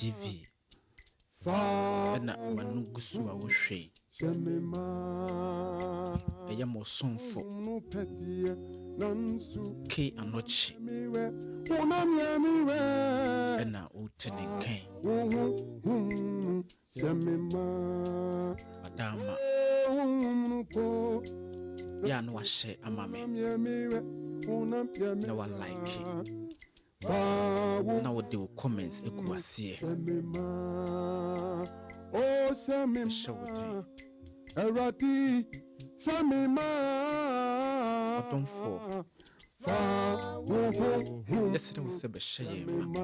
TV ena manugusu a wohwe eya mosonfo K Anochi ena utenenken madama ya no wahye amame na wa like na wode wo comments ekuwase shawute Erati Shamima Otomfo Yesere wo se behye ma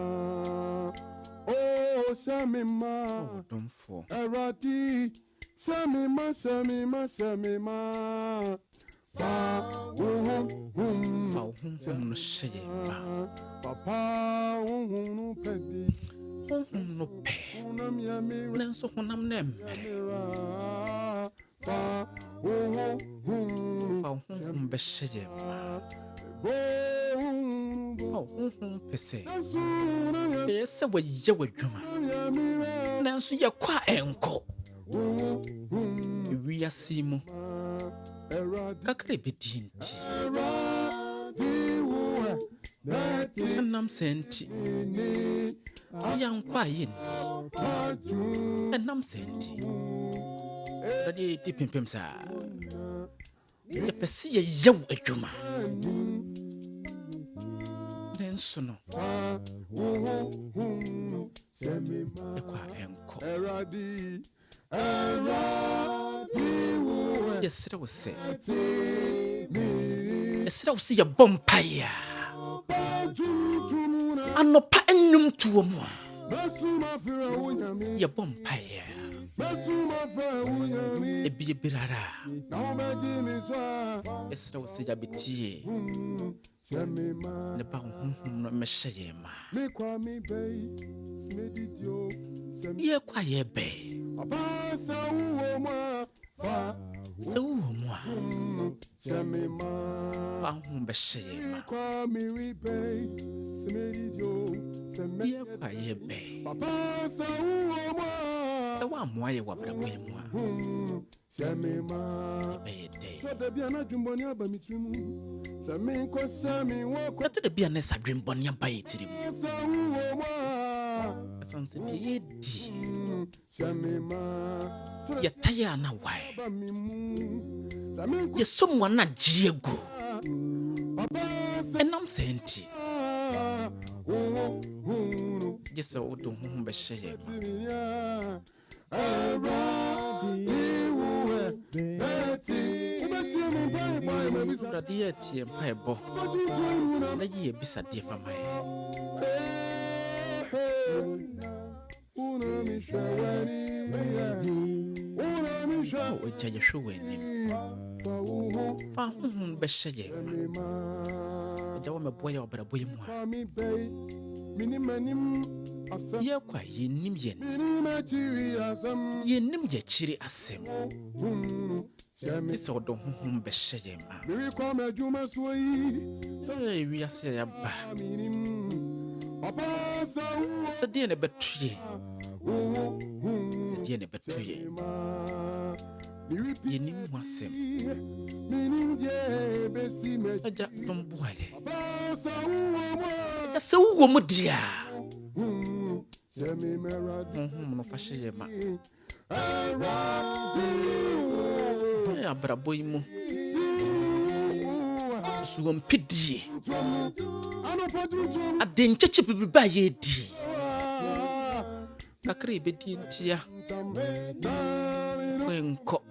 Oh Shamima Otomfo Erati Shamima Fa no sheye ma Papa no pedi no pe nanso honam na mmere fa behye ma pese yese waye wadwuma nanso yakwa enko wiase mu kakre bedinti nam senti yankwa yin nam senti dadi ti pimpim sa ya pesi ye yew adwuma nenso no ekwa enko yesere wo se ya bompaya anopa ennum tuo mu ya bompaya ebie birara yesere wo se ya betie ne ba honhom no mehye ma ye kwa ye be so mo fa hom behye ma ye kwa ye be so wa mo aye wa brabo ye mo Kata biana jumboni abamitimu Sami ko sami wako Kata biana sadwimboni abayitirimu Asanse di ya taya na wai ya somwa na jiego enam senti jesa odo ho behye Radia tie mpaebo na ye bisa die fama ye o jaye shweni fa hun behye ye jawo me boya obrabo ye mu ye kwa yenim ye chiri asem This odo honhom behye ma. Biwi kwa majuma suyi. Say wi ase ya ba. Papa sa Sadie ne betuye. Sadie ne betuye. Yenim wasem. Minim je besi me. Aja domboaye. Papa sa uwo. Aja se uwo mu dia. Jemi merad. No fashe ma. Ya brabo imu suwon pidie adencheche bibiba ye di kakre bedi ntia kwenko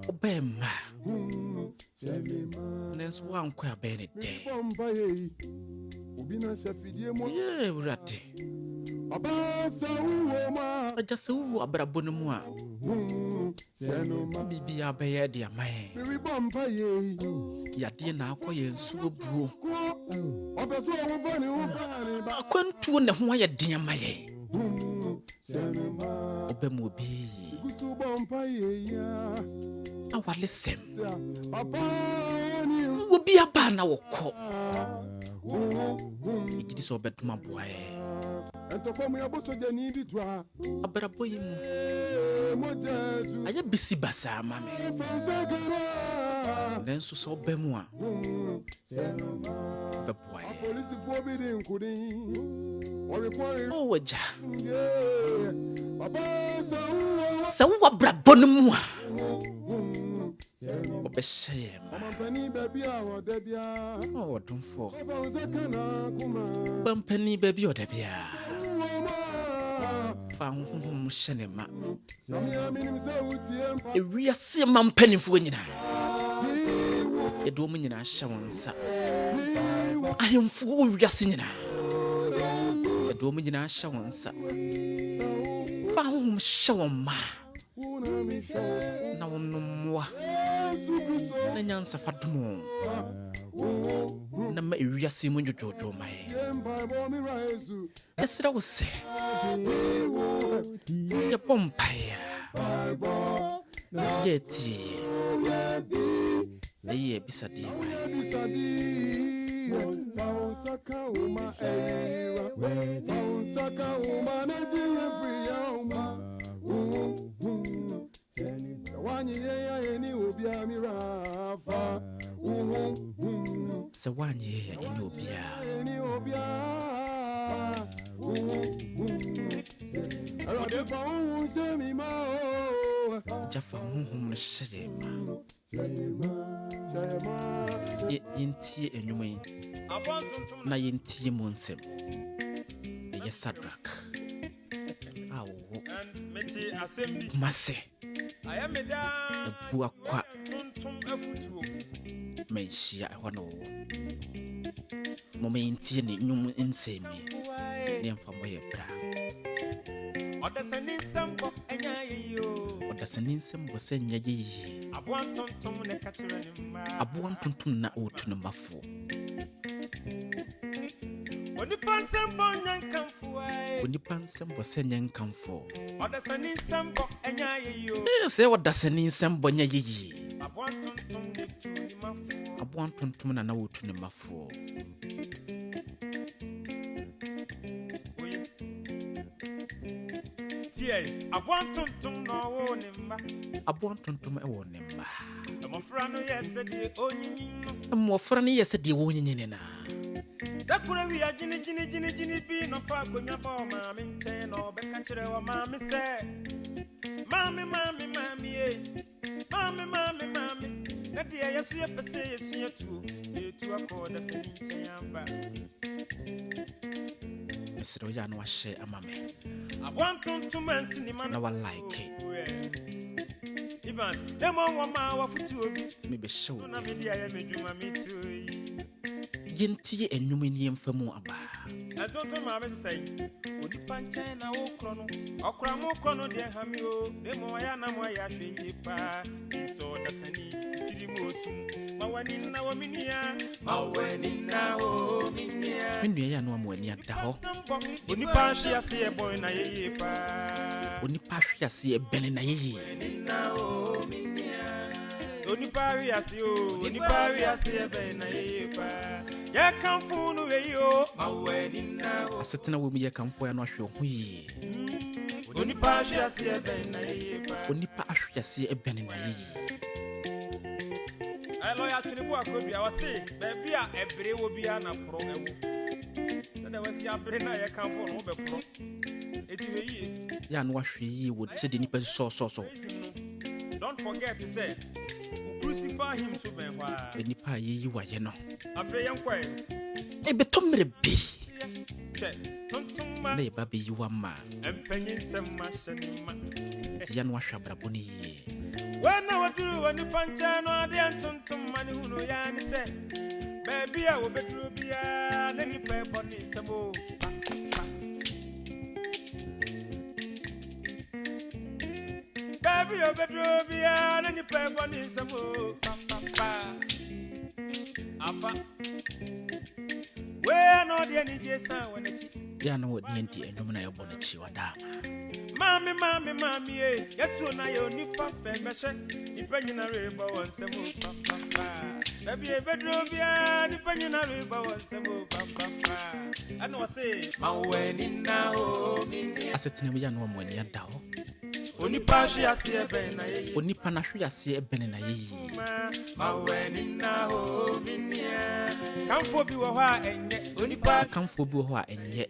obema nesu wanko abene de Ubina shafidie mo ye urate abasa uwo ma ajase uwo abrabo no mu a bibi abeye de amaye biwi bomba ye yade na akoye nsuo buo obeso wo fani ba akwantuo ne ho aye de amaye obem obi gusu bomba ye ya awale sem papa ni obi aba na wokọ Ejidi so obeduma boae. Entoko mu yaboso je ni di twa. Abrabo yi mu. Aya bisi basa mame. Nenso so obemu a. Beboae. Police for bi din kudin. Oh waja. Papa Sa wo brabo no mu a. Obehye ma. Mampani baby a woda bia. Oh donfo. Zakana kuma. Bampani baby oda bia. Fa honhom hyene ma. Samia minim se utie mpa. Ewiase mampanifo nyina. Edo mu nyina hye wonsa. Ahemfo wo wiase nyina. Edo mu nyina hye wonsa. Fa honhom hye won ma. Na wonnomwa. Na nyansa fadomo. Na ma ewiase mu njojojo mai. Esra wo se. Ya pompaya. Yeti. Eye bisadi mai. Saka uma era. Saka uma na dia fria uma. Wani ya eni obia mirafa. Se wanye ya eni obia. Eni obia. Adefa unse mi ma o. Jafa honhom hyede ma. Yintie enwuma yi. Na yintie mu nsem. Eye Sadrak. Awo. Meti assembly. Mase. Ayameda. Ebu akwa. Tuntum afutuo. Menhia ehwa no. Mo yintie ne nwum nsemi. Ne mfamo ye bra. Odasani sambo enya yeyo. Odasani nsem se nya yi. Aboan tuntum ne katire ne ma. Aboan tuntum na otu no mafo. Onipa sambo nyankamfo ai. Onipa nsem se nya nkamfo. Odasani sambo enya yeyo. Se odasani nsem nya yi. Aboan tuntum ne tu ni mafo. Aboan tuntum na otu no mafo. Aboan tuntum no wo ne mba. Aboan tuntum e wo ne mba. Mofra no yese de onyinyin no. Mofra no yese de wonyinyin na. Dakura wi agini bi no fa gonya ba o ma me nche no be ka kire wa ma me se. Mami e. Mami. Na de yesu ye pese yesu ye tu. E tu akoda se nche yamba. Esro ya no ahye amame. Aboan tuntum ansini man. Na wa like. Ivan, demo wa ma wa futu obi. Me be show. Na me dia ya medwuma me tu. Yintie enwum ni emfamu aba. Atonto ma be sai. Onipa nchen na wo kro no. Okra mo kro no de ha mi o. Demo ya na mo ya hwe pa. So da sani tiri mo su. Mawani na wo minia. Mawani na wo minia. Menua ya no amani ada ho. Onipa hwe ase e boy na ye pa. Onipa hwe ase e bene na ye. Onipa hwe ase o. Onipa hwe ase e bene na ye pa. Ya kamfu no we yo. Mawani na wo. Asetena wo mi ya kamfo ya no ahwe ho yi. Onipa hwe ase e bene na ye pa. Onipa ahwe ase e bene na ye. Lawyer Tunibu Akobia was say, baby, a bere will be an apro. So there was your brain, I come for no pro. It will ye. Ya no ahwe yi wo tse de nipa so. Don't forget to say, crucify him so ben wa. Nipa ye yi wa ye no. Afre yan kwai. E betomre bi. Che, tontuma. Na ye ba be yi wa ma. Empanyin semma shanima. Ya no ahwe abrabo ni ye. When I want to do any pancha, no, I didn't to money who know yan say, baby, I will be true be any paper on this. Baby, I will be true be any paper on this. Afa, where no, the any Jason when it's Ya no di enti enwum na ye bo na chi wada. Mami, yet to na yo nipa fe meche. Ipa nyina reba won semu papa. Baby, a bedroom, yeah, depending on the power, some papa. I know, say, my wedding now, I said to him, you know, when you're down. Only pass, I see a pen, Only panashi, I see a benina. my wedding now, come for you a while, and yet only pass, come for Boa, and yet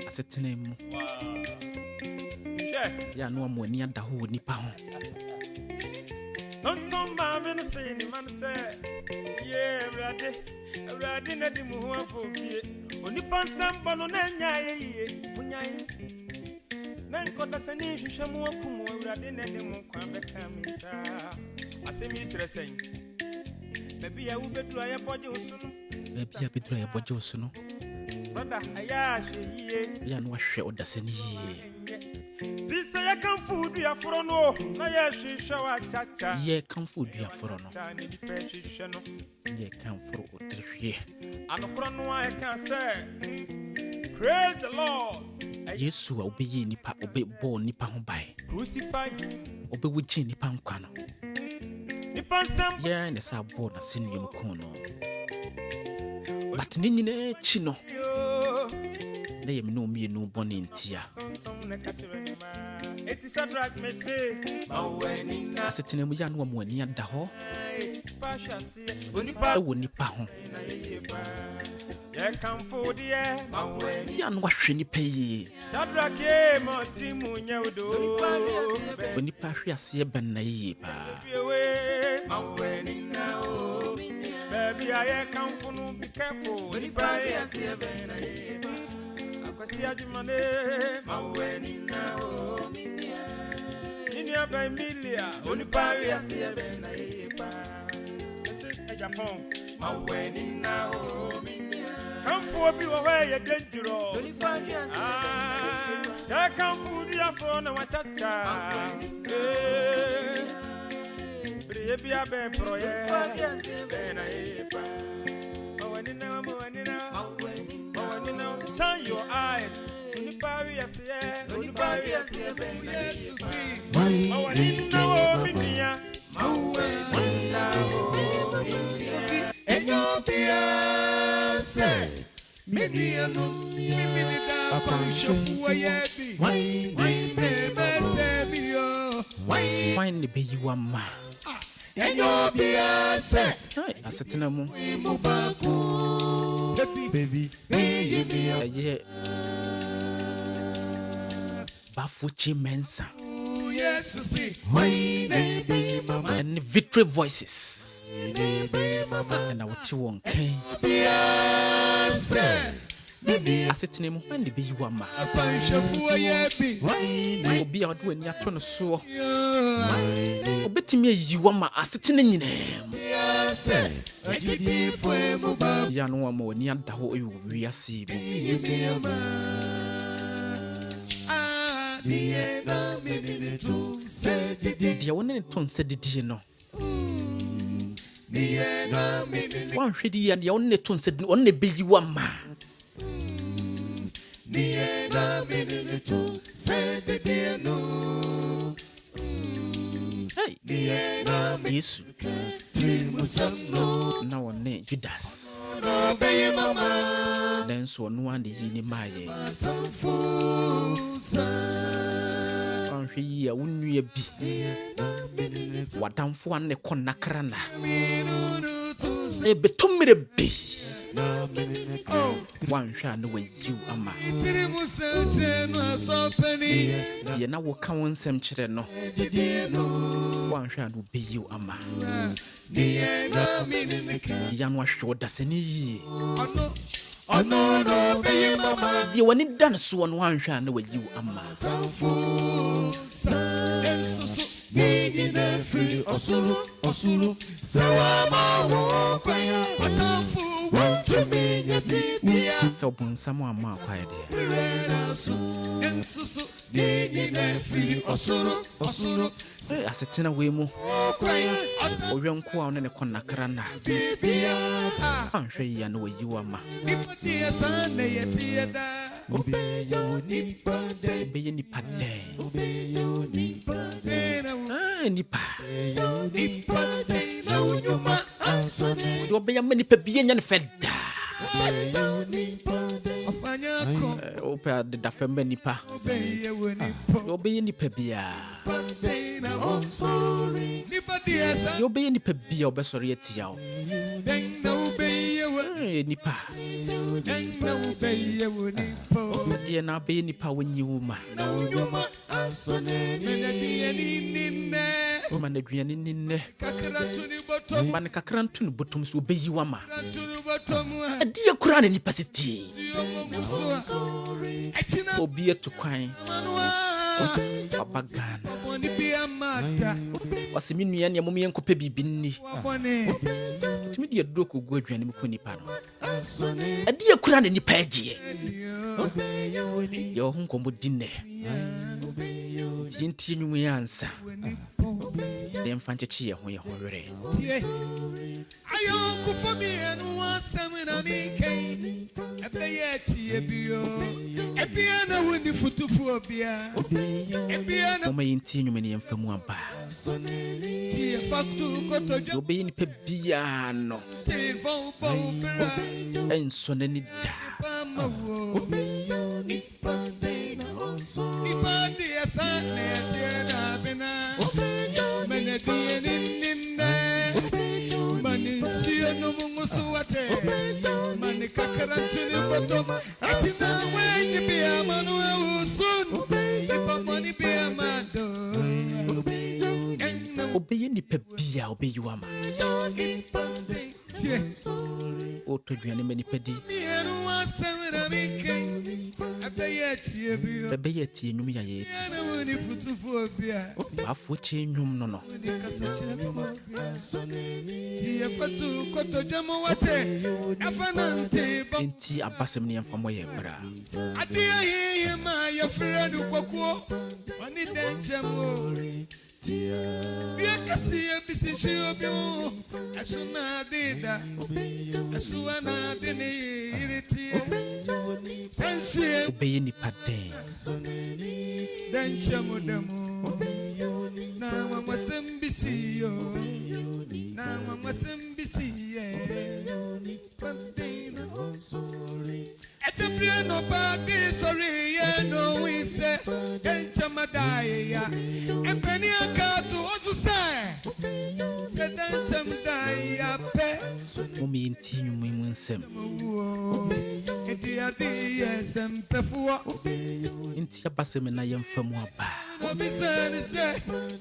I said to him, ya no more near the whole Nippon. Don't come by me, say, man, say, yeah, ready, let him move for me. Only pan some banana, then got us an issue, some more come over, then let him come back. I say, me to say, maybe I will betray a body soon. Maybe I betray a body soon. Brother, I ask you, Yan was short the same. this say I can food you for no. I she shower chacha. Ye come food be a for no. Tiny depression. Ye come for 3 And no I can say, praise the Lord. Yes, will be ye nipa obey born nippon by. Crucify Obey with Jin nippon cano. Nippon some. Yeah, and it's our born a senior corner. But Nina Chino, they know me no bonny in tia. It is a drag me say, I said in a young woman near the hall. I will nippa home. Yeah, come for the air. Yan washing pay. Shadrach, Montimunya, When you pass your see a banay. Baby, I come for no be careful. When you buy a see a banana, I can see a money. My wedding now, India by Milia, only buy a see a banana. This is a Japan. My wedding now, come for be away a dangerous. I come for the phone and watch a Baby, I been pro, yeah. Shine your eyes. Only barriers, yeah. Only barriers, yeah. Oh, I didn't know India. Why be you a man? I said to him, baby, Bafuchi Mensa, and victory voices, and I what you want, Kane. I said to him, when the be you a man, I will be out when you're trying to sew. Bet me you are my asset in name. Yan one more near the whole we are seeing. The only tone said the no. One shady and the only tone said only be you a man. Hey, yes, now on name Judas. Then so no one the Yinimaye. Country, I wouldn't be. What down for one conacrana. A betumere be. One shall know where you are, ma. You now will count some children. One shall be you, ama. The young was sure that's any year. You want it done so on one shall know where you are, ma. So, when someone more quiet, I sit in a way more. Or young crown and a conacrana. I'm sure you know where you are, ma. Obeye nipa den. Nipa. Do obeye ma nipa biye nya ne feda. Opa de da fembe nipa. Do obeye nipa biya. Do obeye nipa biya obesori etia o. Nipa. Dia na be nipa wonyi wuma. Man aduane ninne. Man kakrantu no botom so obeyi wama. Dia kura na nipa siti. Obi etu kwan. Abagana. Wasimi nua ne mom yenkopa bibi nni. Timi dia doko gu aduane mu ko nipa no. Dia kura na nipa agie. Yo honko mo dinne. Tinti nyumu yansa. Dem fanchechi ye ho were. Ayo kufobi enu wasamina nike. Ebeyeti ebio. Ebia na woni futufu obia. Ebia na Oma yinti nyumu ne yemfamu aba. Tie faktu kotojo. Obeyi nipa bia no. Tie fo bo bra. Enso na ni da. Nipa dia sana tiena bina. Mene dia ninne. Mani sia no mungusuate. Mani kakarantuni botom. Atina wenye bia manu usun. Nipa mani bia mado. Obeye nipa bia obeyi wama. Oto duane ma nipa di. Ebeyeti nyum ya ye. Afo che nyum no no. Enti abasem ne yemfa moye bra. Adia ye ma ya frenu kokuo. Oni denchemo. Bia kasi ebisi chiobio. Asuna dida. Asuna dini iritie. Sensie. Obeye nipa den. Denchemo demo. Na mama sembisi yo. Na mama sembisi ye. Pantina. Etebria no body sorry ye no we say denchama die ya. Empeni akatu osu say. Se dencham die ya pe. Omi yinti nyum mu nsem. Enti adi yesem pefuwa. Enti abasem na yemfamu aba. No be say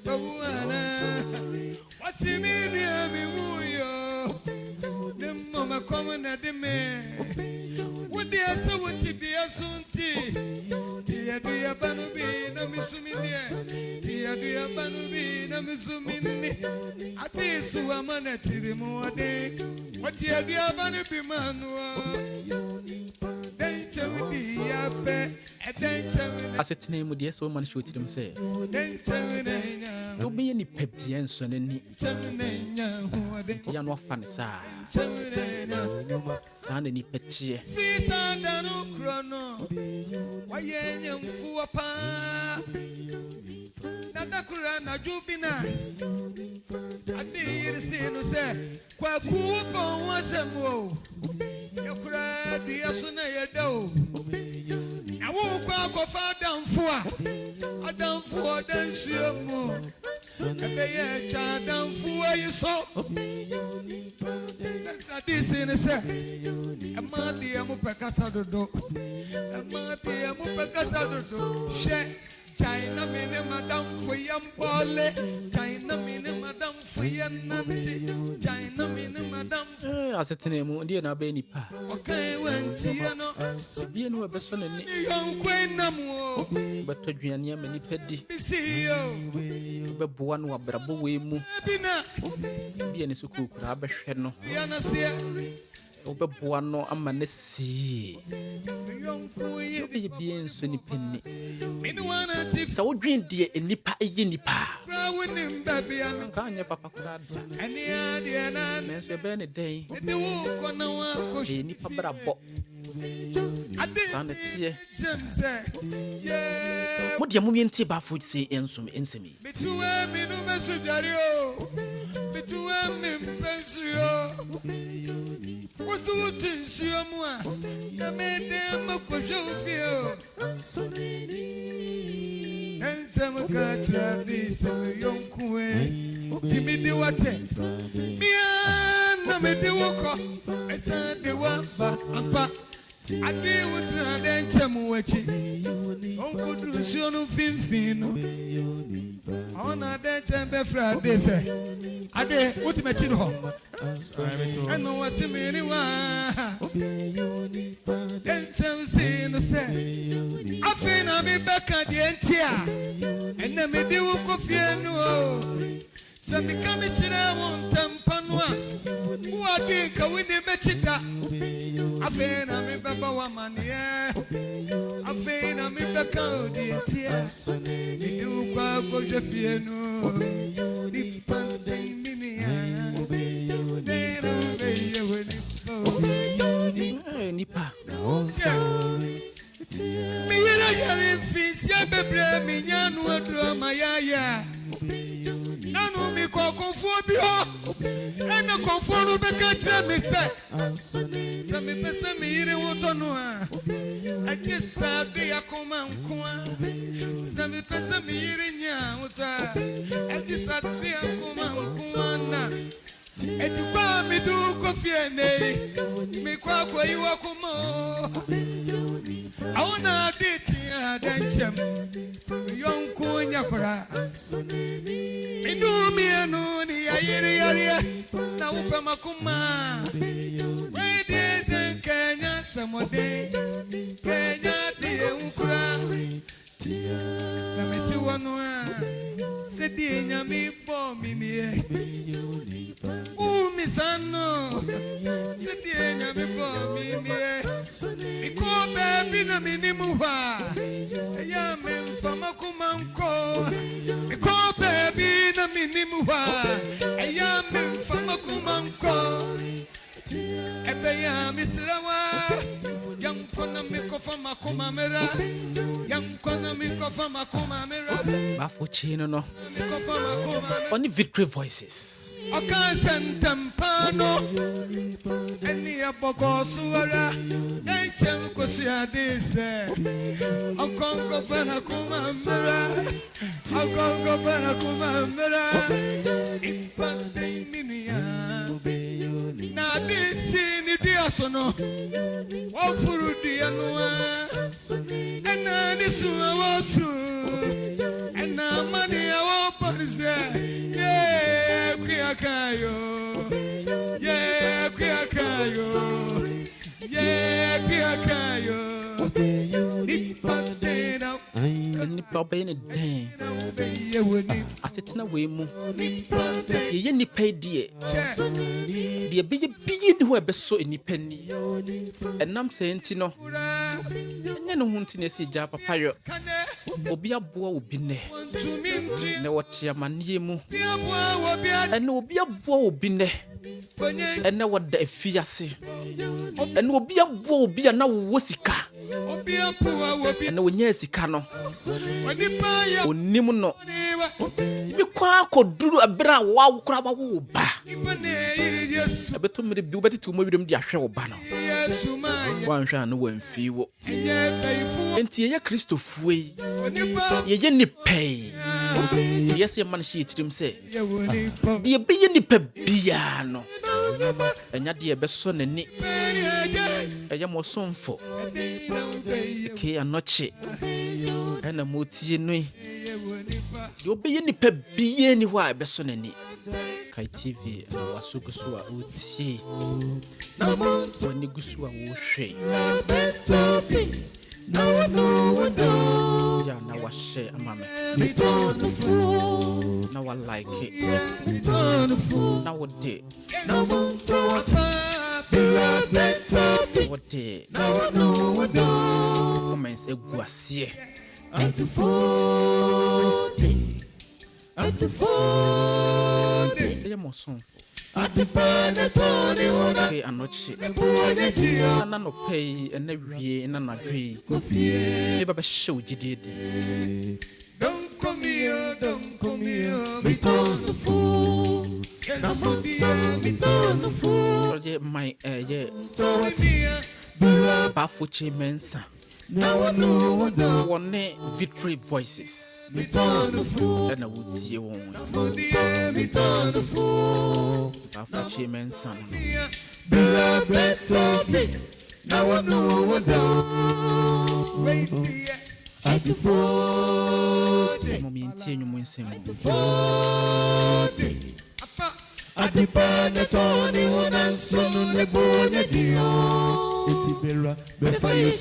babuana. Wasimi bi ami muyo. Dem mama come na de me. Wodi asa woti bi asunti. Ti adu ya banu bi na misumini. Ti adu ya banu bi na misumini. Ati su amana tirimu ade. Woti adu ya banu bi manu. Dencha widi ya pe. Dencha widi. Asetene mu de so man shotirim se. Dencha widi. Obeye nipa bia enso na ni. Ya no fa ne sa. Sana ni petie. Fisa danu krono. Waye nyamfu apa. Nadakura na jubina. Adi yirisino se. Kwa kubo wasemo. Yakura di asuna yedo. Awu kwa kofa damfua. Adamfua dansiemu. Ebeye cha damfua yiso. This is a mati amu pekasado do. Mati amu pekasado do. She China mini madam for yam pole. China mini madam for yan nanti. China mini madam. Asetene mu ndi na be nipa. Okay, when Tiano. Bia no ebeso na ni. Young queen namu. Beto duane ama nipa di. See you. Beboa no abrabo we mu. Bina. Bia ne suku kura abehwe no. Yana sia. Obeboa no ama na si. Yonkuye Obi bien so ni penni. me no wana ti Sa wodwen de enipa eye nipa. wonim baby am Ka anye papa kura da. ani ade na Menso ebe ne den. de wo ko na wa ko Enipa bra bo. ade Sana tie. semse yeah Mo de mo mienti ba fo se ensum ensemi. bituwe mi no mesujari o bituwe mi pensio wosu tinsio mu a na me de makosho fio ensem ka tra bi se yonkue timi di wate mia na me di woko esa de wa ba apa ade wutra de nchem wachi onkudru sio no finfino ona de tembe frade se ade utimechi no ho eno wasimiri wa enchem si no se afina mi beka de entia enne me di wo kofie no se mi ka mi chira won tampa no a wo ade ka wini mechida afina mi beba wa manie afina mi beka de entia ni kwa ko je fie no di pande minia Nipa. mi yera yari fisia bebre mi nyanu adro mayaya nanu mi kokonfo bi ho ena konfo no beka tire mi se mi pese mi yiri woto no a aje sabe yakoma nkoa se mi pese mi yiri nya woto a aje sabe yakoma nkoa na eti kwa mi du kofie nei mi kwa yiwa kuma awona deti adanchem yonku nyakora inu mi anu ni ayiri yari na upe makuma we de zen Kenya samode Kenya de unkura na meti wonu a se di nyami bo mi nie Misano, Sidia Namibo, Mimie, Iko baby na minimuha, Yamin Famakumanko, Iko baby na minimuha, Yamin Famakumanko, Ebeya Misrawa, Yankona Mikofama Kumamera, Yankona Mikofama Kumamera, Bafo chino no. Mikofama Kumamera. Only victory voices. Oka sentampano eni aboko suara enchem kosiadise okongo fana kumamera ipande minia na disi ni diasono wofuru dianua ena ni suwa wosu ena mani awo parze yeah kuyakayo nipandena Nipa be ne den. Asetena we mu. Ye nipa die. De be ye ni ho ebeso enipa ni. Enam se enti no. Enye no hunti na se ja papa yo. Obi aboa obi ne. Ne wote amanie mu. Ene obi aboa obi ne. Ene woda afiase. Ene obi aboa obi na wo sika. Ene wonya sika no. Onim no. Bi kwa koduru abra wa wukura wa wo ba. Abeto mere bi obeti tu mo bidem di ahwe wo ba no. Wan hwa no wan fi wo. Enti ye Kristofue yi. Ye nipai. Yes ye man shi tirim se. De be ye nipa bia no. Enya de be so ne ni. Eye mo sonfo. Ke anoche. Ena motie nui. De obeye nipa bia ni hwa be so ne ni. Kai TV na wasugusu a utie. Wani gusu a wo hwe. Ya na wa share amame. Na wa like it. Na wa de. what the comments a guassier. At the phone, They are more sonful. at the panetone, Pay and not shit. And no pay and every in an agree. Never show you did. don't come here, return the fool. Return the fool. So, my, Bafuchi Mensa. Now I know what the One victory voices. return the fool. And I would see you. Return the fool. Bafuchi Mensa. Now I know what the at the phone. Mommy, you win some. At the panetone, one and son on the board, before you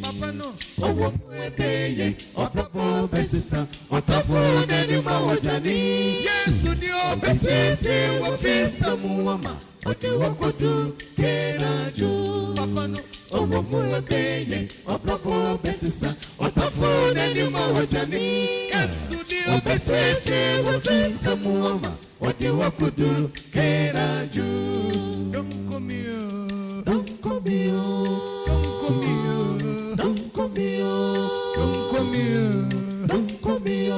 Papa no, oh, what pay, or Papa Bessissa, or Tafo, Daddy Mawajani. Yes, to the Bessis, what face some mama, what you walk do, can I do? Papa no, oh, what pay, or Papa Bessissa, or Tafo, Daddy Mawajani. Yes, to the Bessis, what face some mama, what you walk do, can I do? Don't come here. Don't come here. Don't come here. Don't come here. Don't come here. Don't come here.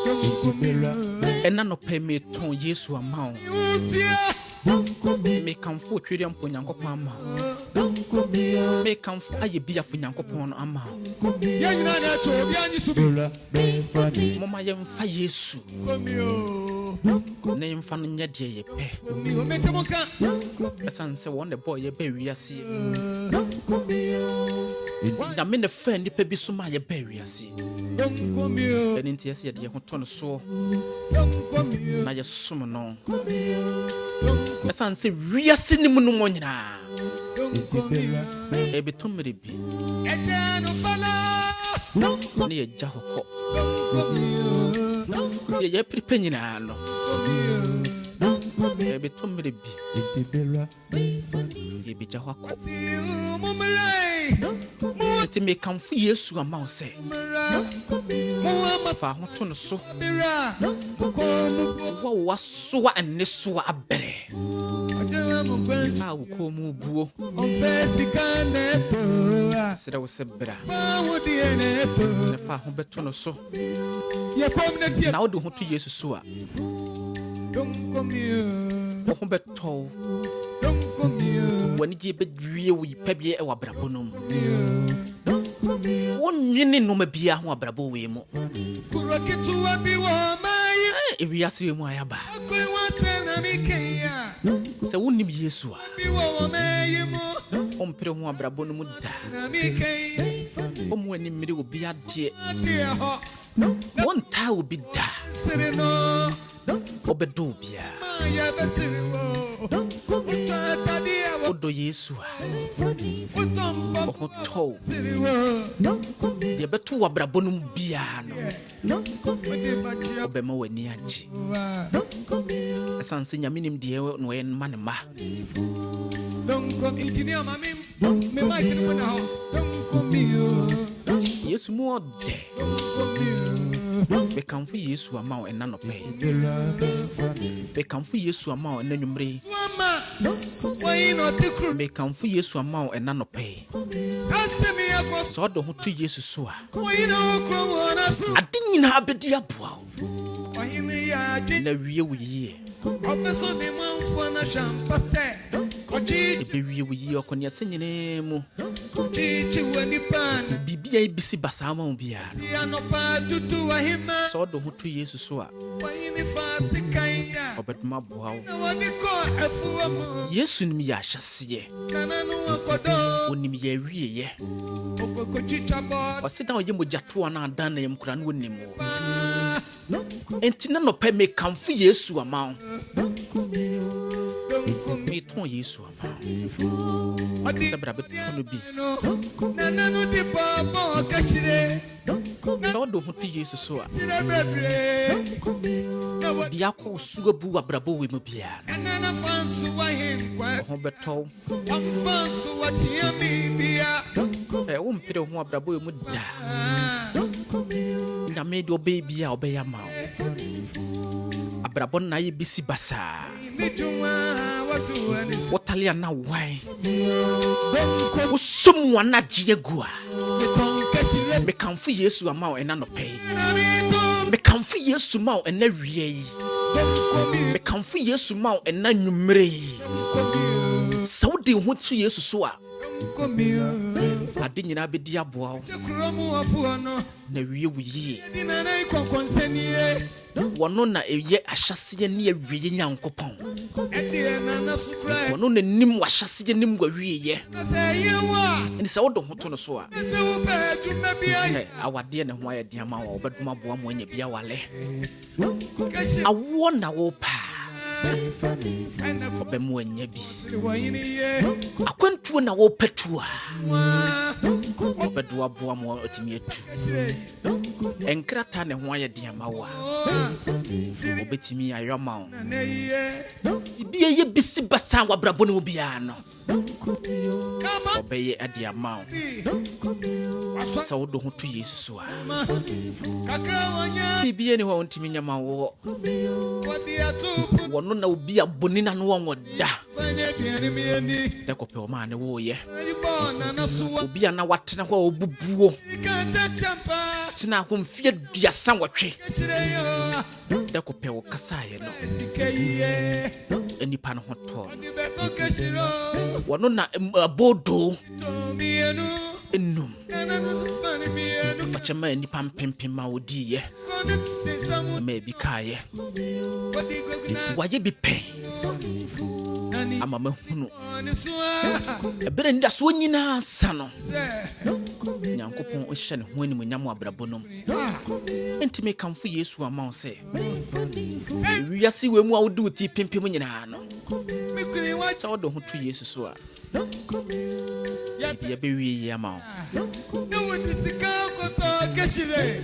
Don't come here. And none of pay me ton yes to amount. Don't come here. Make come for Trillium Punyanko Pama. Don't come here. Make come for a beer for Yanko Pon amount. Come here. You're not at all. You're used to be funny. Mama yam fa Yesu. Come here. Name fan ya dear pe. Come here. Make them come. A son say one the boy ye bury a sea. Don't come here. I mean the friend the baby suma ye bury a sea. Don't come here. And in tears ye dear ton so. Don't come here. Na ye summon on. Come here. A son say Ria Cinnamon. Don't come here. A bit to me be. Eternal fella. Don't come Near Jahoko. here. Ye prepenina. Don't come A bit to me be. Ye be Jahoko. Let me come for Yesu a mouse say. Fa hoton so. What was so and this so a bere. How come buo? Said I was a better. The far home beton so. Now do want to use so. Don't come here. Home beto. Don't come here. When you be real, we pebby our brabonum. Don't come here. 1 minute no me bia ho abrabo we mo. Kurokitu abi wa mai. E wiase we mu ayaba. Akwe wa se na mi kenya. Se wonim Yesu a. Bi wa mai mo. Ompere ho abrabo no mu da. Na mi kenya. Omo ani mmiri obi ade. Ade ho. Won ta obi da. Sire no. Obedo bia. Ya besire mo. Odo Yesu a. Ohoto. Sire wo. De beto abrabo no bia no. Obema wani agi. Esanse nyame nim de no en manema. Don't come engineer mami. Me mic no na ho. Don't come here. Yesu mu ode. Don't come here. Be kan fu Yesu ama o enna no pe. Be kan fu Yesu ama o enna nwumre. Mama. Why not to crew? Be kan fu Yesu ama o enna no pe. Sase me akos. So do ho to Yesu so a. Why no crew wona so? Ade nyina abedi aboa. Why me ya dwen. Na wie wo yie. Obeso de manfo na champa se. Oji Be wie wo yie okonia senyene mu. chi wani pan. Bibia ibisi basa ma bia. Ya no pa tutu wahima. So do ho to Yesu so a. Why ni fa sikanya. Obeduma aboa. Na wani ko afuwa mo. Yesu nim ya hyase. Kana no akodo. Onim ya wie ye. Okokochi chabo. Osida oye mojato na adan na yem kura no onim wo. Enti na no pe me kan fu Yesu ama. Me ton Yesu ama sɛ bra bɛtɔ no bi Nana no di baba kashire. sɛ wode ho to Yesu so a Sire bebre. Na wa de akɔ suga bu abrabɔ wɔ mu biara nana fansu wa hinkwa. ho bɛtɔ Am fansu wa tia mi bia. wo mpere ho abrabɔ wɔ mu da nyame de ɔbɛyɛ bi a ɔbɛyɛ ama wo abrabɔ na yɛ bisi basaa Ni juma watu ani. wotale ana wan wosom wana gye agu a Ton kashire. mekamfo Yesu ama wo ɛna nɔpɛ yi Na mi to. mekamfo Yesu ma wo ɛna wie yi mekamfo Yesu ma wo ɛna nwummere yi sɛ wode ho to Yesu so a ade nyinaa bɛdi aboa wo Chekromu afuano. na wie wo yie Ni nana ikonkonsenie. wɔno na ɛyɛ ahyɛseɛ ne awie Nyankopɔn Edi nana supra. wɔno na nim wahyɛseɛ nim wawieyɛ Na say yewa. ɛne sɛ wode ho to no so a Se wo be juma bia. awadeɛ ne ho ayɛ den ama wo wobɛdom aboa ma anya bia wale Kashi. awoɔ na wo paa Ana ɔbɛmu anya bi wa yini ye. akwantuo na wopɛ tu a Wa. ɔbɛdo aboa ma ɔtumi atu Kashire. ɛnkrataa ne ho ayɛ den ama wo a Siri. ɔbɛtumi ayɛ ma wo Na ye. bia yɛ bisi basa wabrabɔ no mu biara no Kaba. ɔbɛyɛ ade ama wo Waswa. sɛ wode ho to Yesu so a Kakra wanya. biribia ne hɔ a wontumi nyama wo Wadi atupu. wɔno na obi abɔni na no wɔwɔ da Fanya diani mieni. dɛ kɔpɛ ɔma ne woyɛ Ayibo nana suwa. obi a na watena hɔ a ɔbubuo Ikanta champa. tena hɔ mfeɛ 38 Kashire yo. dɛ kɔpɛ wo kasaeɛ no Sikeye. nipa no ho tɔɔ Di beto kashiro. wɔno na abodoo To mienu. enum Nana no sufani mienu. ɔkyɛ ma nipa mpempem a wɔdiiɛ Kodu sisamu. ma ebi kaeɛ Wadi goguna. wayɛ bi pɛn Nani. ama mahunu Oni suwa. ɛberɛ nidasoɔ nyinaa sa no Se. Nyankopɔn ɔhyɛ ne ho animuonyam wɔ abrabɔ no mu ɛntumi kamfo Yesu ama wo sɛ wiase wɔ mu a wode wo ti pempem nyinaa no Mikuri wa. sɛ wode ho to Yesu so a Ya. bia bɛwie yi ama wo Na wadi sika koto kashire.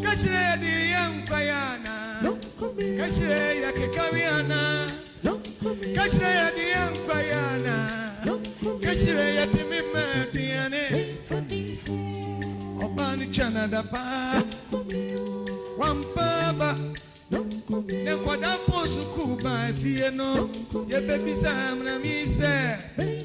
Kashire ya di yampayana. Kashire ya kekawiana. Kashire ya di yampayana. Kashire ya di mimadiane. Obani chana dapa. Wampaba. Ne kwada posu kuba fie no. Ye baby sam na mi se.